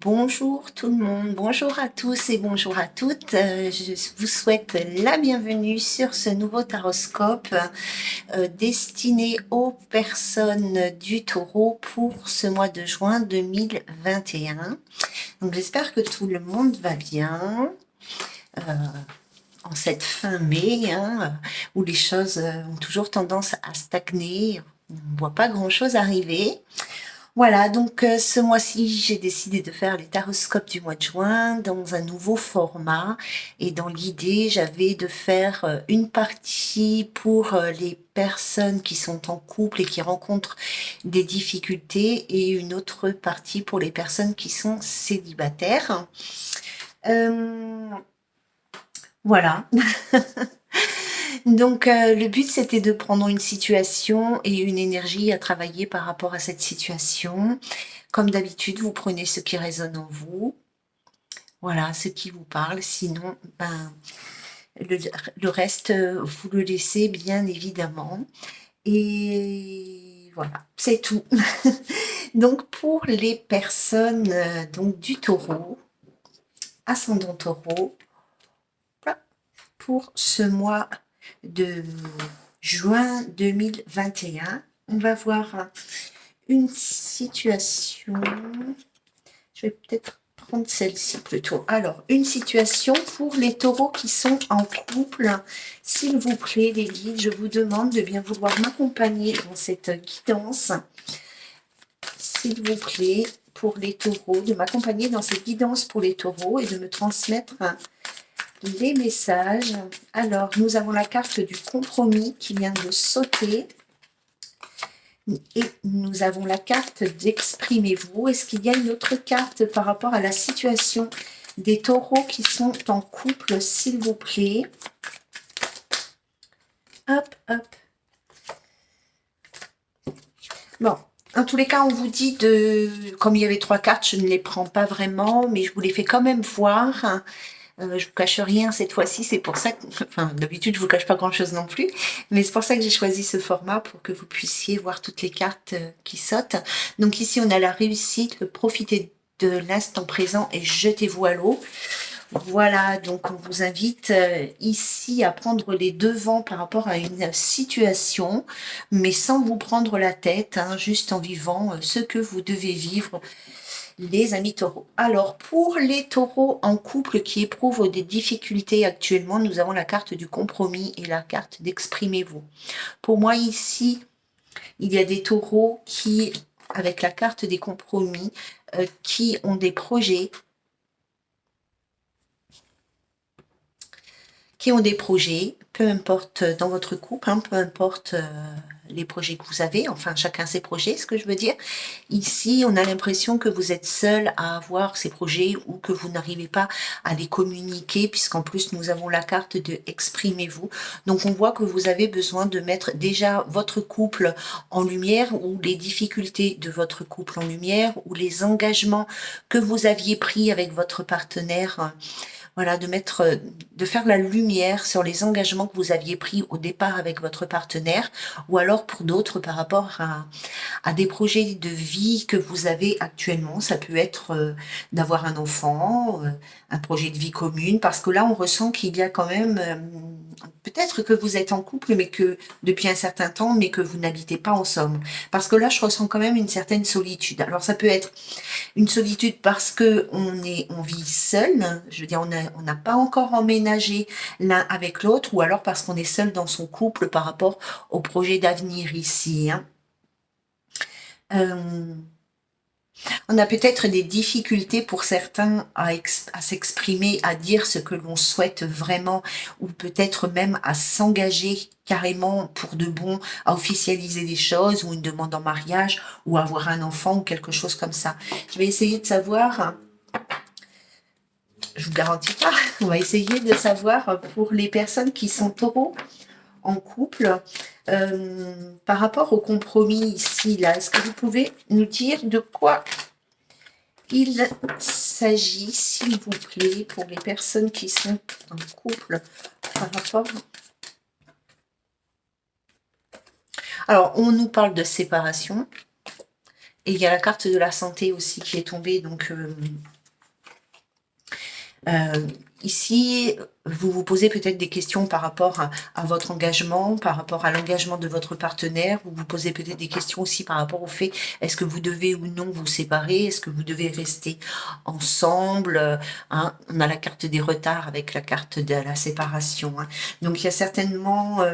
Bonjour tout le monde, bonjour à tous et bonjour à toutes. Je vous souhaite la bienvenue sur ce nouveau taroscope destiné aux personnes du Taureau pour ce mois de juin 2021. Donc j'espère que tout le monde va bien en cette fin mai, où les choses ont toujours tendance à stagner. On ne voit pas grand-chose arriver. Voilà, donc ce mois-ci, j'ai décidé de faire les taroscopes du mois de juin dans un nouveau format. Et dans l'idée, j'avais de faire une partie pour les personnes qui sont en couple et qui rencontrent des difficultés et une autre partie pour les personnes qui sont célibataires. Euh, voilà. Donc le but c'était de prendre une situation et une énergie à travailler par rapport à cette situation. Comme d'habitude, vous prenez ce qui résonne en vous, voilà, ce qui vous parle. Sinon, ben, le reste, vous le laissez bien évidemment. Et voilà, c'est tout. Donc pour les personnes donc du Taureau, ascendant Taureau, pour ce mois de juin 2021, on va voir une situation. Je vais peut-être prendre celle-ci plutôt. Alors, une situation pour les taureaux qui sont en couple. S'il vous plaît, les guides, je vous demande de bien vouloir m'accompagner dans cette guidance. S'il vous plaît, pour les taureaux, de m'accompagner dans cette guidance pour les taureaux et de me transmettre les messages. Alors, nous avons la carte du compromis qui vient de sauter. Et nous avons la carte d'exprimez-vous. Est-ce qu'il y a une autre carte par rapport à la situation des taureaux qui sont en couple, s'il vous plaît? Hop, hop. Bon, en tous les cas, on vous dit de... Comme il y avait 3 cartes, je ne les prends pas vraiment, mais je vous les fais quand même voir. Je vous cache rien cette fois-ci, c'est pour ça que, enfin d'habitude je vous cache pas grand-chose non plus, mais c'est pour ça que j'ai choisi ce format pour que vous puissiez voir toutes les cartes qui sautent. Donc ici on a la réussite, le profiter de l'instant présent et jetez-vous à l'eau. Voilà, donc on vous invite ici à prendre les devants par rapport à une situation, mais sans vous prendre la tête, juste en vivant ce que vous devez vivre, les amis taureaux. Alors, pour les taureaux en couple qui éprouvent des difficultés actuellement, nous avons la carte du compromis et la carte d'exprimez-vous. Pour moi, ici, il y a des taureaux qui, avec la carte des compromis, qui ont des projets, peu importe dans votre couple, peu importe les projets que vous avez, enfin chacun ses projets, ce que je veux dire. Ici, on a l'impression que vous êtes seul à avoir ces projets ou que vous n'arrivez pas à les communiquer, puisqu'en plus nous avons la carte de exprimez-vous. Donc on voit que vous avez besoin de mettre déjà votre couple en lumière ou les difficultés de votre couple en lumière ou les engagements que vous aviez pris avec votre partenaire. Voilà, de faire la lumière sur les engagements que vous aviez pris au départ avec votre partenaire, ou alors pour d'autres par rapport à des projets de vie que vous avez actuellement. Ça peut être d'avoir un enfant, un projet de vie commune, parce que là, on ressent qu'il y a quand même, peut-être que vous êtes en couple, mais que depuis un certain temps, mais que vous n'habitez pas ensemble. Parce que là, je ressens quand même une certaine solitude. Alors, ça peut être une solitude parce que on vit seul, je veux dire, on n'a pas encore emménagé l'un avec l'autre, ou alors parce qu'on est seul dans son couple par rapport au projet d'avenir ici. Euh, on a peut-être des difficultés pour certains à s'exprimer, à dire ce que l'on souhaite vraiment, ou peut-être même à s'engager carrément pour de bon, à officialiser des choses, ou une demande en mariage, ou avoir un enfant, ou quelque chose comme ça. Je vais essayer de savoir, je vous garantis pas, on va essayer de savoir pour les personnes qui sont taureaux en couple, par rapport au compromis ici, là, est-ce que vous pouvez nous dire de quoi il s'agit, s'il vous plaît, pour les personnes qui sont en couple par rapport... Alors, on nous parle de séparation Et il y a la carte de la santé aussi qui est tombée, donc ici, vous vous posez peut-être des questions par rapport à votre engagement, par rapport à l'engagement de votre partenaire. Vous vous posez peut-être des questions aussi par rapport au fait, est-ce que vous devez ou non vous séparer? Est-ce que vous devez rester ensemble? Hein, on a la carte des retards avec la carte de la séparation. Hein. Donc, il y a certainement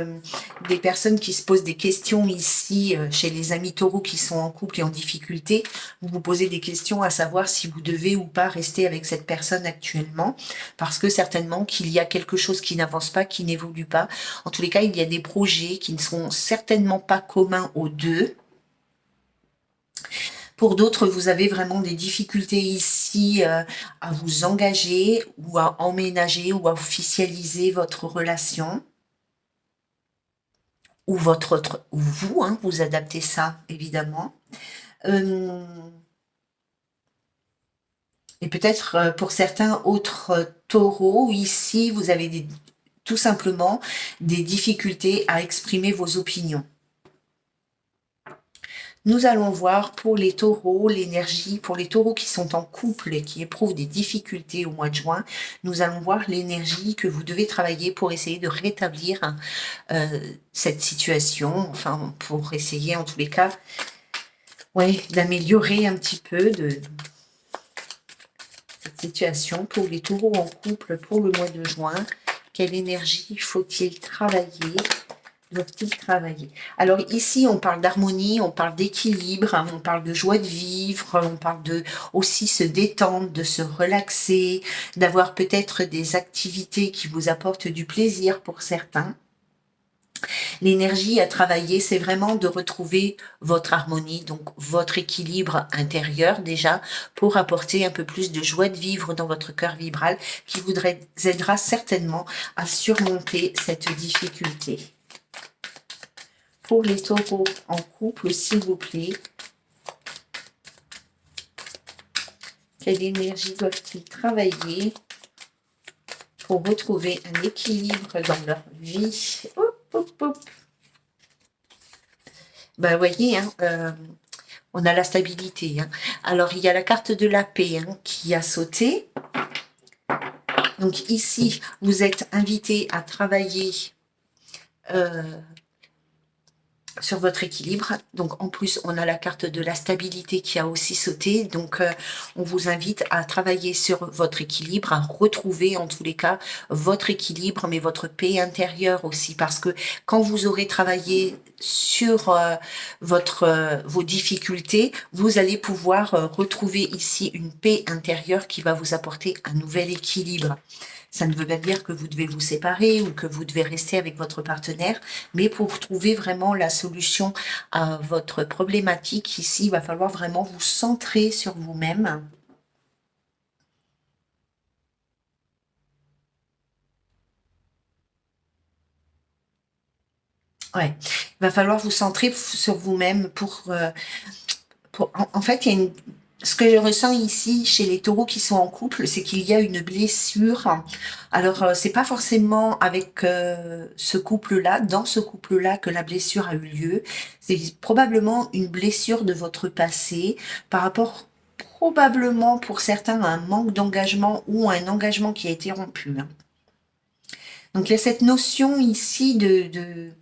des personnes qui se posent des questions ici, chez les amis taureaux qui sont en couple et en difficulté. Vous vous posez des questions à savoir si vous devez ou pas rester avec cette personne actuellement, parce que certainement qu'il y a quelque chose qui n'avance pas, qui n'évolue pas. En tous les cas, il y a des projets qui ne sont certainement pas communs aux deux. Pour d'autres, vous avez vraiment des difficultés ici à vous engager ou à emménager ou à officialiser votre relation. Ou ou vous, hein, vous adaptez ça, évidemment. Et peut-être pour certains autres taureaux, ici, vous avez tout simplement des difficultés à exprimer vos opinions. Nous allons voir pour les taureaux, l'énergie, pour les taureaux qui sont en couple et qui éprouvent des difficultés au mois de juin, nous allons voir l'énergie que vous devez travailler pour essayer de rétablir cette situation, enfin pour essayer en tous les cas d'améliorer un petit peu cette situation pour les taureaux en couple pour le mois de juin. Quelle énergie faut-il travailler? Doivent-ils travailler? Alors ici, on parle d'harmonie, on parle d'équilibre, hein, on parle de joie de vivre, on parle de aussi se détendre, de se relaxer, d'avoir peut-être des activités qui vous apportent du plaisir pour certains. L'énergie à travailler, c'est vraiment de retrouver votre harmonie, donc votre équilibre intérieur déjà, pour apporter un peu plus de joie de vivre dans votre cœur vibral, qui vous aidera certainement à surmonter cette difficulté. Pour les taureaux en couple, s'il vous plaît, quelle énergie doivent-ils travailler pour retrouver un équilibre dans leur vie? Ben, voyez, hein, on a la stabilité. Hein. Alors, il y a la carte de la paix hein, qui a sauté. Donc ici, vous êtes invité à travailler sur votre équilibre. Donc en plus, on a la carte de la stabilité qui a aussi sauté. Donc on vous invite à travailler sur votre équilibre, à retrouver en tous les cas votre équilibre, mais votre paix intérieure aussi. Parce que quand vous aurez travaillé sur vos difficultés, vous allez pouvoir retrouver ici une paix intérieure qui va vous apporter un nouvel équilibre. Ça ne veut pas dire que vous devez vous séparer ou que vous devez rester avec votre partenaire, mais pour trouver vraiment la solution à votre problématique, ici, il va falloir vraiment vous centrer sur vous-même. Ouais, il va falloir vous centrer sur vous-même en fait, il y a ce que je ressens ici chez les taureaux qui sont en couple, c'est qu'il y a une blessure. Alors, c'est pas forcément avec ce couple-là, dans ce couple-là que la blessure a eu lieu. C'est probablement une blessure de votre passé par rapport probablement pour certains à un manque d'engagement ou à un engagement qui a été rompu. Hein. Donc, il y a cette notion ici de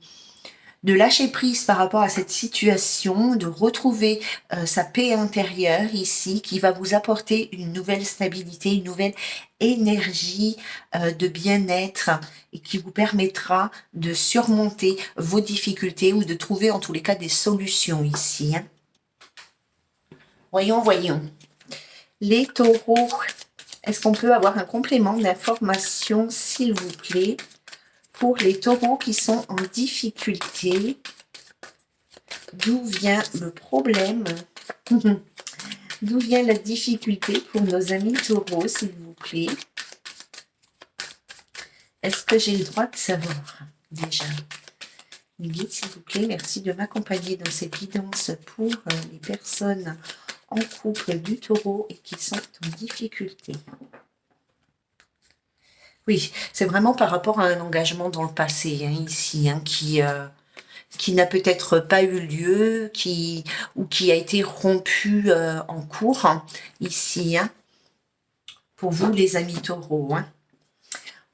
lâcher prise par rapport à cette situation, de retrouver sa paix intérieure ici, qui va vous apporter une nouvelle stabilité, une nouvelle énergie de bien-être et qui vous permettra de surmonter vos difficultés ou de trouver en tous les cas des solutions ici. Hein. Voyons. Les taureaux, est-ce qu'on peut avoir un complément d'information, s'il vous plaît, pour les taureaux qui sont en difficulté? D'où vient le problème? D'où vient la difficulté pour nos amis taureaux, s'il vous plaît? Est-ce que j'ai le droit de savoir déjà? Guide, s'il vous plaît, merci de m'accompagner dans cette guidance pour les personnes en couple du taureau et qui sont en difficulté. Oui, c'est vraiment par rapport à un engagement dans le passé, hein, ici, hein, qui n'a peut-être pas eu lieu, ou qui a été rompu en cours, hein, ici, hein, pour vous les amis taureaux. Hein.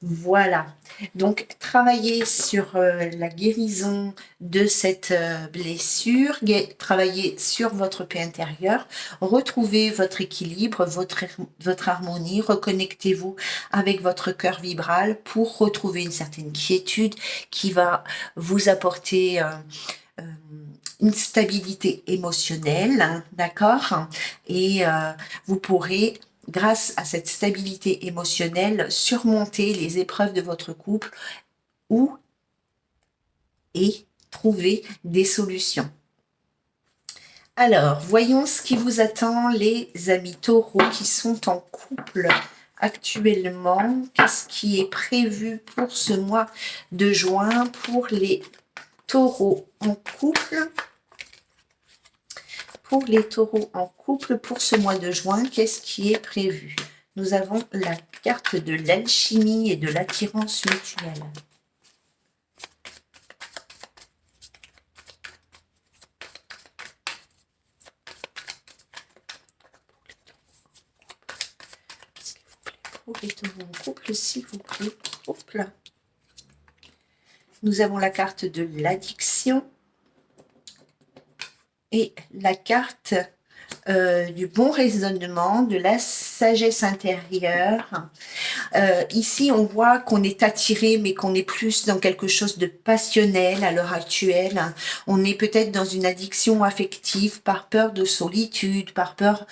Voilà, donc travailler sur la guérison de cette blessure, travailler sur votre paix intérieure, retrouver votre équilibre, votre harmonie, reconnectez-vous avec votre cœur vibral pour retrouver une certaine quiétude qui va vous apporter euh, une stabilité émotionnelle, hein, d'accord? Et vous pourrez, grâce à cette stabilité émotionnelle, surmonter les épreuves de votre couple ou et trouver des solutions. Alors, voyons ce qui vous attend, les amis taureaux qui sont en couple actuellement. Qu'est-ce qui est prévu pour ce mois de juin pour les taureaux en couple? Pour les taureaux en couple, pour ce mois de juin, qu'est-ce qui est prévu? Nous avons la carte de l'alchimie et de l'attirance mutuelle. Pour les taureaux en couple, s'il vous plaît. Hop là. Nous avons la carte de l'addiction et la carte du bon raisonnement, de la sagesse intérieure. Ici, on voit qu'on est attiré, mais qu'on est plus dans quelque chose de passionnel à l'heure actuelle. On est peut-être dans une addiction affective par peur de solitude, par peur,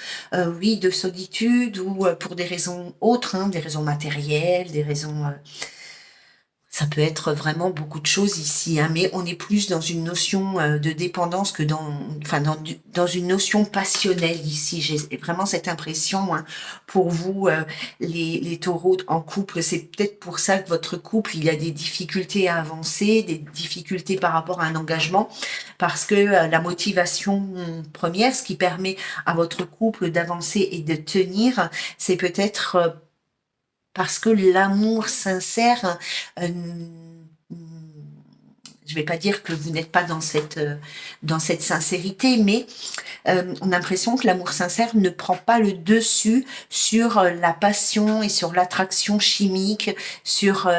oui, de solitude ou pour des raisons autres, hein, des raisons matérielles, des raisons... ça peut être vraiment beaucoup de choses ici, hein, mais on est plus dans une notion de dépendance que dans une notion passionnelle ici. J'ai vraiment cette impression, hein, pour vous, les taureaux en couple, c'est peut-être pour ça que votre couple, il a des difficultés à avancer, des difficultés par rapport à un engagement, parce que la motivation première, ce qui permet à votre couple d'avancer et de tenir, c'est peut-être... parce que l'amour sincère, je vais pas dire que vous n'êtes pas dans cette sincérité, mais on a l'impression que l'amour sincère ne prend pas le dessus sur la passion et sur l'attraction chimique, sur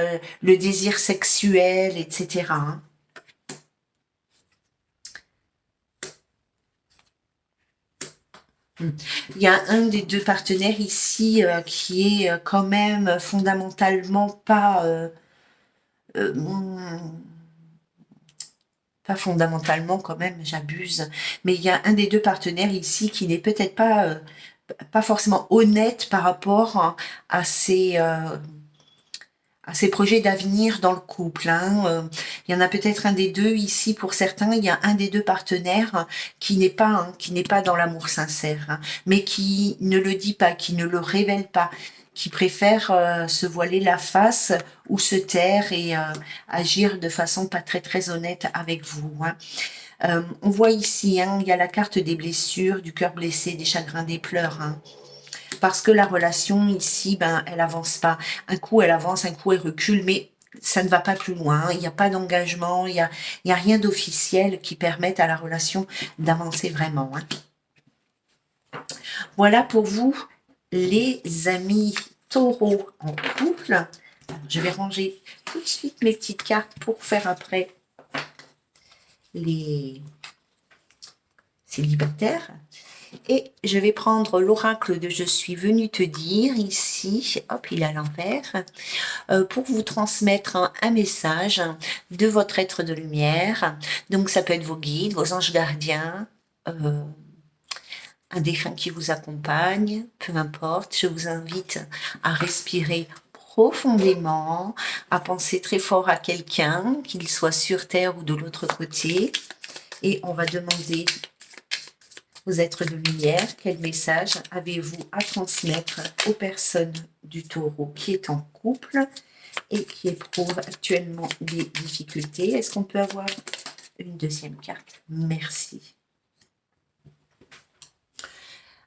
le désir sexuel, etc. Hein. Il y a un des deux partenaires ici qui est quand même fondamentalement pas fondamentalement quand même, j'abuse, mais il y a un des deux partenaires ici qui n'est peut-être pas forcément honnête par rapport à ses projets d'avenir dans le couple. Hein. Il y en a peut-être un des deux ici pour certains. Il y a un des deux partenaires qui n'est pas dans l'amour sincère, hein, mais qui ne le dit pas, qui ne le révèle pas, qui préfère se voiler la face ou se taire et agir de façon pas très très honnête avec vous. Hein. On voit ici, hein, il y a la carte des blessures, du cœur blessé, des chagrins, des pleurs. Hein. Parce que la relation ici, ben, elle avance pas. Un coup, elle avance, un coup, elle recule, mais ça ne va pas plus loin. Il n'y a pas d'engagement, il y a rien d'officiel qui permette à la relation d'avancer vraiment. Hein. Voilà pour vous, les amis taureaux en couple. Alors, je vais ranger tout de suite mes petites cartes pour faire après les célibataires. Et je vais prendre l'oracle de « Je suis venue te dire » ici, hop, il est à l'envers, pour vous transmettre un message de votre être de lumière. Donc ça peut être vos guides, vos anges gardiens, un défunt qui vous accompagne, peu importe. Je vous invite à respirer profondément, à penser très fort à quelqu'un, qu'il soit sur Terre ou de l'autre côté. Et on va demander aux êtres de lumière, quel message avez-vous à transmettre aux personnes du taureau qui est en couple et qui éprouvent actuellement des difficultés? Est-ce qu'on peut avoir une deuxième carte? Merci.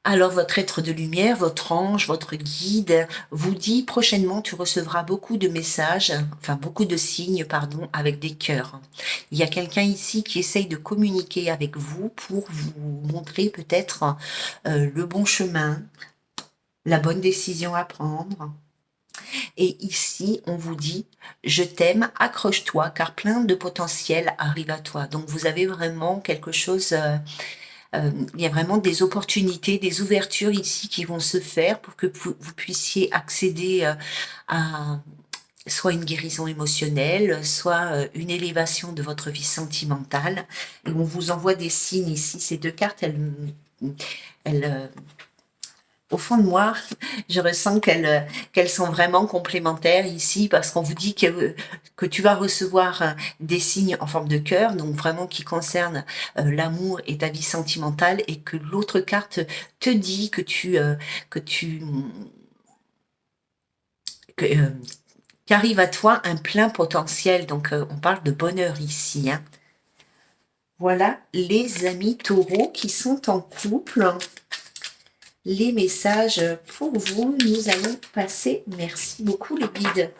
Alors votre être de lumière, votre ange, votre guide vous dit prochainement tu recevras beaucoup de messages, enfin beaucoup de signes, pardon, avec des cœurs. Il y a quelqu'un ici qui essaye de communiquer avec vous pour vous montrer peut-être le bon chemin, la bonne décision à prendre. Et ici, on vous dit, je t'aime, accroche-toi, car plein de potentiel arrive à toi. Donc vous avez vraiment quelque chose... il y a vraiment des opportunités, des ouvertures ici qui vont se faire pour que vous puissiez accéder à soit une guérison émotionnelle, soit une élévation de votre vie sentimentale. Et on vous envoie des signes ici. Ces deux cartes, elles, au fond de moi, je ressens qu'elles sont vraiment complémentaires ici parce qu'on vous dit que tu vas recevoir des signes en forme de cœur, donc vraiment qui concernent l'amour et ta vie sentimentale, et que l'autre carte te dit que tu que, qu'arrive à toi un plein potentiel. Donc on parle de bonheur ici, hein. Voilà les amis taureaux qui sont en couple. Les messages pour vous. Nous allons passer, merci beaucoup les guides,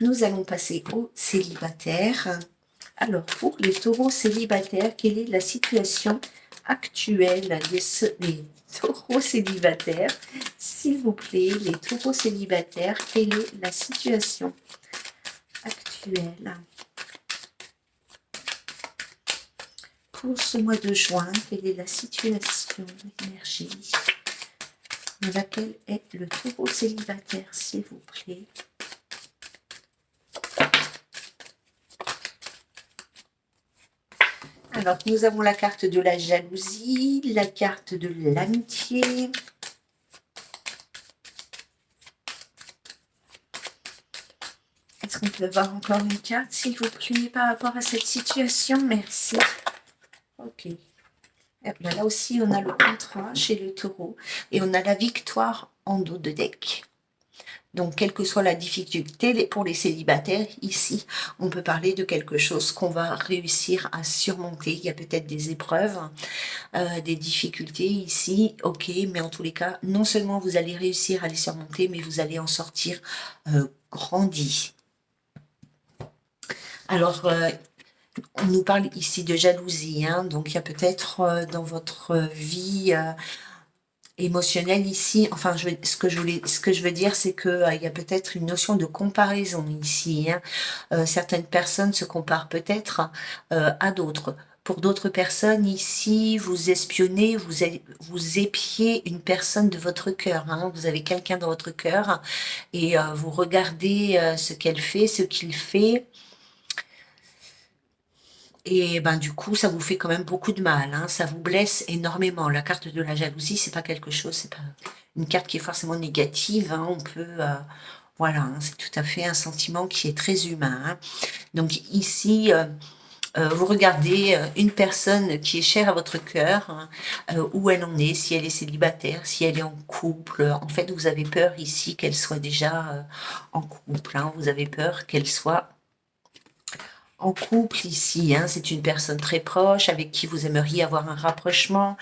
nous allons passer aux célibataires. Alors pour les taureaux célibataires, quelle est la situation actuelle des taureaux célibataires? S'il vous plaît, les taureaux célibataires, quelle est la situation actuelle pour ce mois de juin? Quelle est la situation, l'énergie dans laquelle est le taureau célibataire, s'il vous plaît? Alors, nous avons la carte de la jalousie, la carte de l'amitié. Est-ce qu'on peut voir encore une carte, s'il vous plaît, par rapport à cette situation? Merci. Ok. Là aussi, on a le contrat chez le taureau et on a la victoire en dos de deck. Donc, quelle que soit la difficulté pour les célibataires, ici, on peut parler de quelque chose qu'on va réussir à surmonter. Il y a peut-être des épreuves, des difficultés ici, ok, mais en tous les cas, non seulement vous allez réussir à les surmonter, mais vous allez en sortir grandi. Alors, on nous parle ici de jalousie, hein, donc il y a peut-être dans votre vie émotionnelle ici, enfin ce que je veux dire, c'est que il y a peut-être une notion de comparaison ici, hein. Certaines personnes se comparent peut-être à d'autres. Pour d'autres personnes ici, vous espionnez, vous épiez une personne de votre cœur, hein. Vous avez quelqu'un dans votre cœur et vous regardez ce qu'elle fait, ce qu'il fait. Et ben du coup, ça vous fait quand même beaucoup de mal, hein, ça vous blesse énormément. La carte de la jalousie, c'est pas quelque chose, c'est pas une carte qui est forcément négative, hein, on peut, voilà, hein, c'est tout à fait un sentiment qui est très humain, hein. Donc ici, vous regardez une personne qui est chère à votre cœur, hein, où elle en est, si elle est célibataire, si elle est en couple. En fait, vous avez peur ici qu'elle soit déjà en couple, hein, vous avez peur qu'elle soit en couple ici, hein. C'est une personne très proche avec qui vous aimeriez avoir un rapprochement,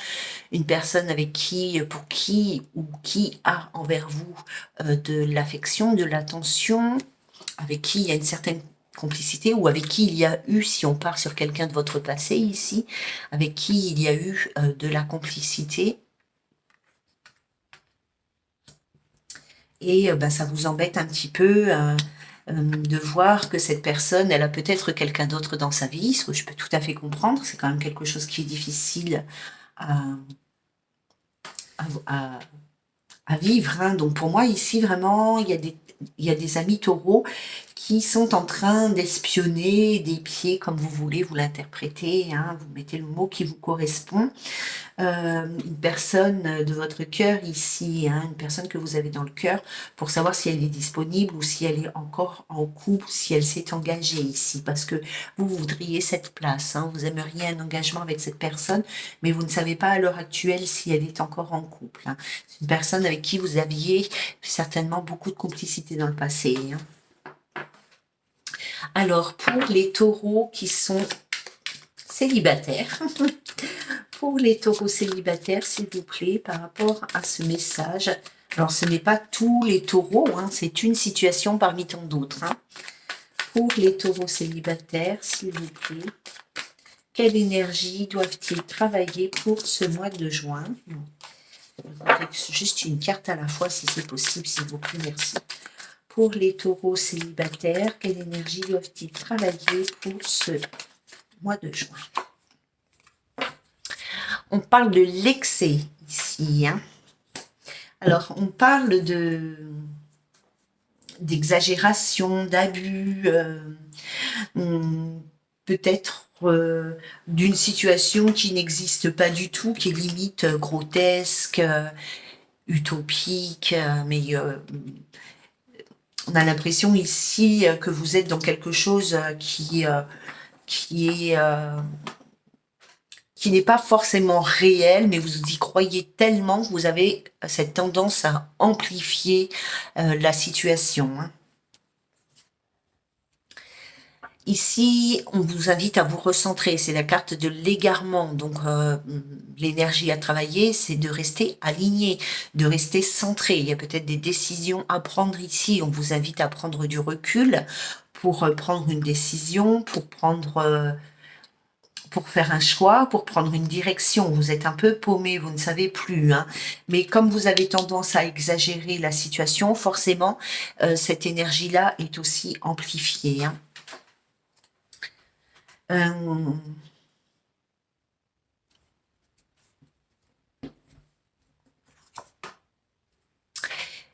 une personne avec qui, pour qui ou qui a envers vous de l'affection, de l'attention, avec qui il y a une certaine complicité, ou avec qui il y a eu, si on part sur quelqu'un de votre passé ici, avec qui il y a eu de la complicité. Et ben, ça vous embête un petit peu de voir que cette personne, elle a peut-être quelqu'un d'autre dans sa vie, ce que je peux tout à fait comprendre. C'est quand même quelque chose qui est difficile à, à, à vivre, hein. Donc pour moi, ici, vraiment, il y a des amis taureaux qui sont en train d'espionner, d'épier, comme vous voulez, vous l'interprétez, hein, vous mettez le mot qui vous correspond. Une personne de votre cœur ici, hein, une personne que vous avez dans le cœur, pour savoir si elle est disponible ou si elle est encore en couple, si elle s'est engagée ici, parce que vous voudriez cette place, hein, vous aimeriez un engagement avec cette personne, mais vous ne savez pas à l'heure actuelle si elle est encore en couple, hein. C'est une personne avec qui vous aviez certainement beaucoup de complicité dans le passé, hein. Alors, pour les taureaux qui sont célibataires, Pour les taureaux célibataires, s'il vous plaît, par rapport à ce message. Alors, ce n'est pas tous les taureaux, hein, c'est une situation parmi tant d'autres. Hein. Pour les taureaux célibataires, s'il vous plaît, quelle énergie doivent-ils travailler pour ce mois de juin? Juste une carte à la fois, si c'est possible, s'il vous plaît, merci. Pour les taureaux célibataires, quelle énergie doivent-ils travailler pour ce mois de juin? On parle de l'excès ici. Hein. Alors, on parle d'exagération, d'abus, peut-être d'une situation qui n'existe pas du tout, qui est limite grotesque, utopique, mais on a l'impression ici que vous êtes dans quelque chose qui n'est pas forcément réel, mais vous y croyez tellement que vous avez cette tendance à amplifier la situation. Hein. Ici, on vous invite à vous recentrer. C'est la carte de l'égarement. Donc, l'énergie à travailler, c'est de rester aligné, de rester centré. Il y a peut-être des décisions à prendre ici. On vous invite à prendre du recul pour prendre une décision, pour faire un choix, pour prendre une direction. Vous êtes un peu paumé, vous ne savez plus. Hein. Mais comme vous avez tendance à exagérer la situation, forcément, cette énergie-là est aussi amplifiée. Hein.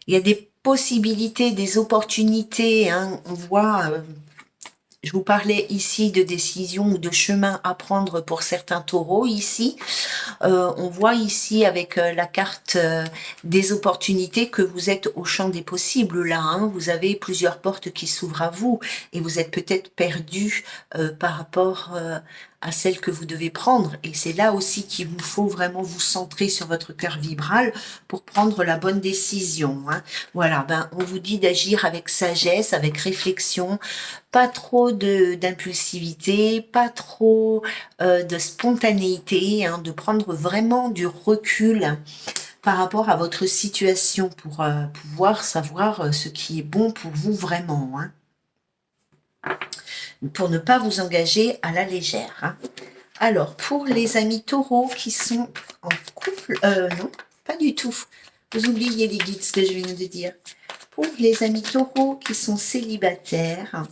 Il y a des possibilités, des opportunités. Hein. On voit... je vous parlais ici de décisions ou de chemins à prendre pour certains taureaux ici. On voit ici avec la carte des opportunités que vous êtes au champ des possibles là. Hein. Vous avez plusieurs portes qui s'ouvrent à vous et vous êtes peut-être perdu par rapport à celle que vous devez prendre. Et c'est là aussi qu'il vous faut vraiment vous centrer sur votre cœur vibral pour prendre la bonne décision. Hein. Voilà, on vous dit d'agir avec sagesse, avec réflexion, pas trop d'impulsivité, pas trop de spontanéité, hein, de prendre vraiment du recul par rapport à votre situation pour pouvoir savoir ce qui est bon pour vous vraiment. Hein. Pour ne pas vous engager à la légère. Hein. Alors, pour les amis taureaux qui sont en couple, non, pas du tout. Vous oubliez les guides, ce que je viens de dire. Pour les amis taureaux qui sont célibataires,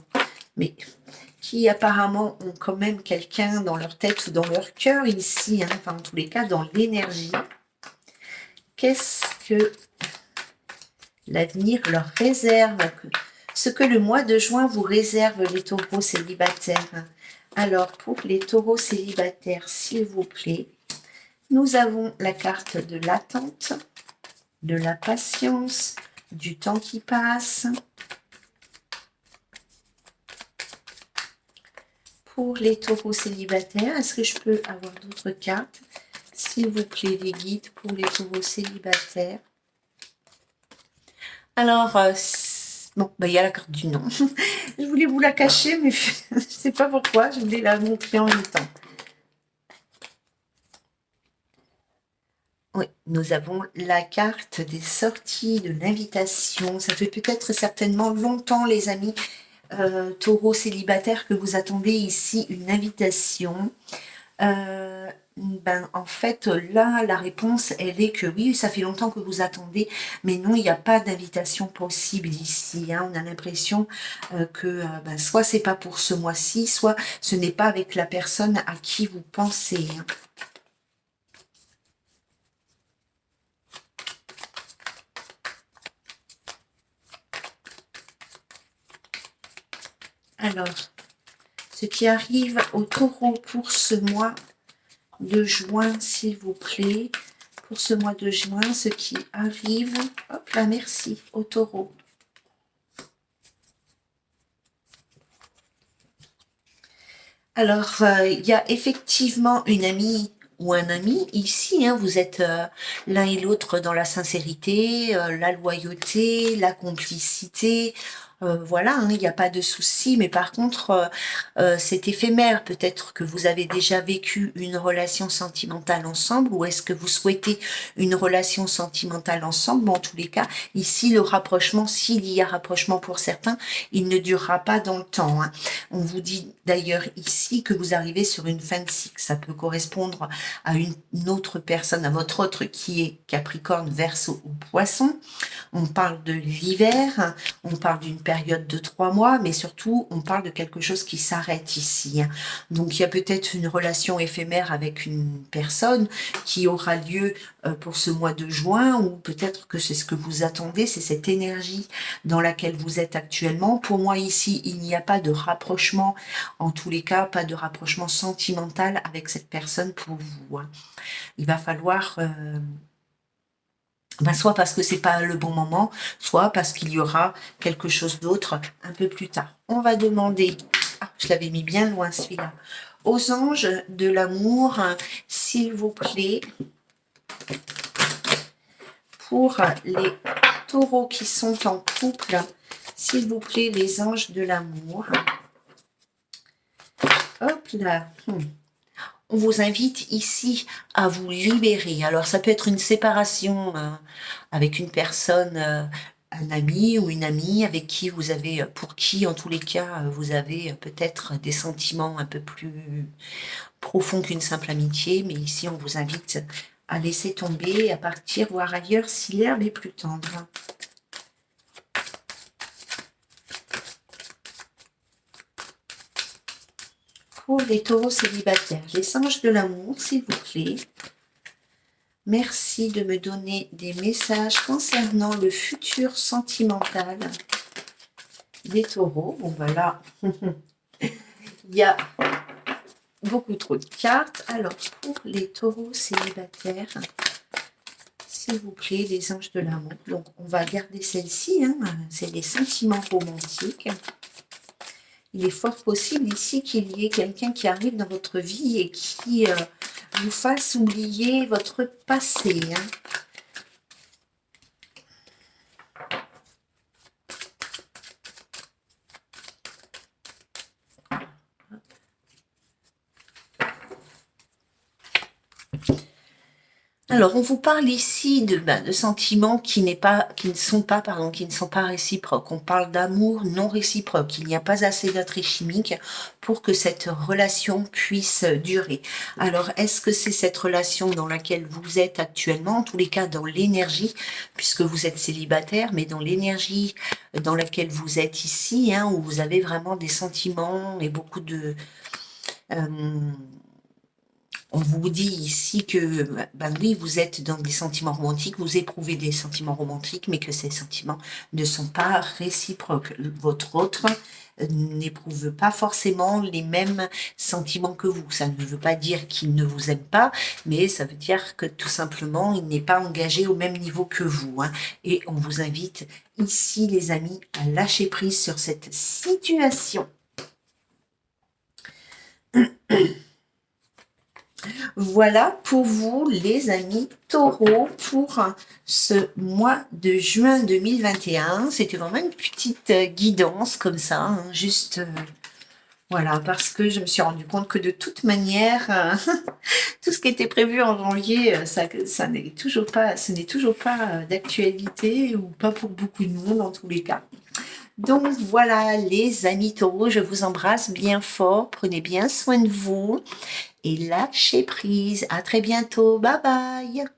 mais qui apparemment ont quand même quelqu'un dans leur tête ou dans leur cœur ici, hein, enfin en tous les cas dans l'énergie, qu'est-ce que l'avenir leur réserve? Ce que le mois de juin vous réserve, les taureaux célibataires. Alors, pour les taureaux célibataires, s'il vous plaît, nous avons la carte de l'attente, de la patience, du temps qui passe. Pour les taureaux célibataires, est-ce que je peux avoir d'autres cartes? S'il vous plaît, les guides pour les taureaux célibataires. Alors, bon, il y a la carte du non. Je voulais vous la cacher, mais je ne sais pas pourquoi, je voulais la montrer en même temps. Oui, nous avons la carte des sorties, de l'invitation. Ça fait peut-être certainement longtemps, les amis taureaux célibataires, que vous attendez ici une invitation. En fait, là, la réponse, elle est que oui, ça fait longtemps que vous attendez, mais non, il n'y a pas d'invitation possible ici. Hein. On a l'impression que soit c'est pas pour ce mois-ci, soit ce n'est pas avec la personne à qui vous pensez. Hein. Alors, ce qui arrive au taureau pour ce mois de juin, s'il vous plaît. Pour ce mois de juin, ce qui arrive, hop là, merci, au taureau. Alors, il y a effectivement une amie ou un ami ici, hein, vous êtes l'un et l'autre dans la sincérité, la loyauté, la complicité. voilà, hein, il n'y a pas de souci, mais par contre, c'est éphémère. Peut-être que vous avez déjà vécu une relation sentimentale ensemble, ou est-ce que vous souhaitez une relation sentimentale ensemble? Bon, en tous les cas, ici, le rapprochement, s'il y a rapprochement pour certains, il ne durera pas dans le temps, hein. On vous dit d'ailleurs ici que vous arrivez sur une fin de cycle. Ça peut correspondre à une autre personne, à votre autre qui est Capricorne, Verseau ou Poisson. On parle de l'hiver, on parle d'une période de 3 mois, mais surtout, on parle de quelque chose qui s'arrête ici, hein. Donc, il y a peut-être une relation éphémère avec une personne qui aura lieu pour ce mois de juin, ou peut-être que c'est ce que vous attendez, c'est cette énergie dans laquelle vous êtes actuellement. Pour moi, ici, il n'y a pas de rapprochement, en tous les cas, pas de rapprochement sentimental avec cette personne pour vous, hein. Il va falloir... soit parce que c'est pas le bon moment, soit parce qu'il y aura quelque chose d'autre un peu plus tard. On va demander, ah, je l'avais mis bien loin celui-là, aux anges de l'amour, s'il vous plaît, pour les taureaux qui sont en couple, s'il vous plaît, les anges de l'amour. Hop là. On vous invite ici à vous libérer. Alors, ça peut être une séparation avec une personne, un ami ou une amie avec qui vous avez, pour qui, en tous les cas, vous avez peut-être des sentiments un peu plus profonds qu'une simple amitié. Mais ici, on vous invite à laisser tomber, à partir, voir ailleurs si l'herbe est plus tendre. Pour les taureaux célibataires, les anges de l'amour, s'il vous plaît. Merci de me donner des messages concernant le futur sentimental des taureaux. Bon, voilà, il y a beaucoup trop de cartes. Alors, pour les taureaux célibataires, s'il vous plaît, les anges de l'amour. Donc, on va garder celle-ci, hein, c'est les sentiments romantiques. Il est fort possible ici qu'il y ait quelqu'un qui arrive dans votre vie et qui vous fasse oublier votre passé, hein. Alors, on vous parle ici de sentiments qui ne sont pas réciproques. On parle d'amour non réciproque. Il n'y a pas assez d'attrait chimique pour que cette relation puisse durer. Alors, est-ce que c'est cette relation dans laquelle vous êtes actuellement, en tous les cas dans l'énergie, puisque vous êtes célibataire, mais dans l'énergie dans laquelle vous êtes ici, hein, où vous avez vraiment des sentiments et beaucoup de... on vous dit ici que, ben oui, vous êtes dans des sentiments romantiques, vous éprouvez des sentiments romantiques, mais que ces sentiments ne sont pas réciproques. Votre autre n'éprouve pas forcément les mêmes sentiments que vous. Ça ne veut pas dire qu'il ne vous aime pas, mais ça veut dire que tout simplement, il n'est pas engagé au même niveau que vous, hein. Et on vous invite ici, les amis, à lâcher prise sur cette situation. Voilà pour vous, les amis taureaux, pour ce mois de juin 2021. C'était vraiment une petite guidance comme ça, hein, juste... voilà, parce que je me suis rendu compte que de toute manière, tout ce qui était prévu en janvier, ça n'est toujours pas, ce n'est toujours pas d'actualité, ou pas pour beaucoup de monde en tous les cas. Donc voilà, les amis taureaux, je vous embrasse bien fort, prenez bien soin de vous et lâchez prise. À très bientôt, bye bye.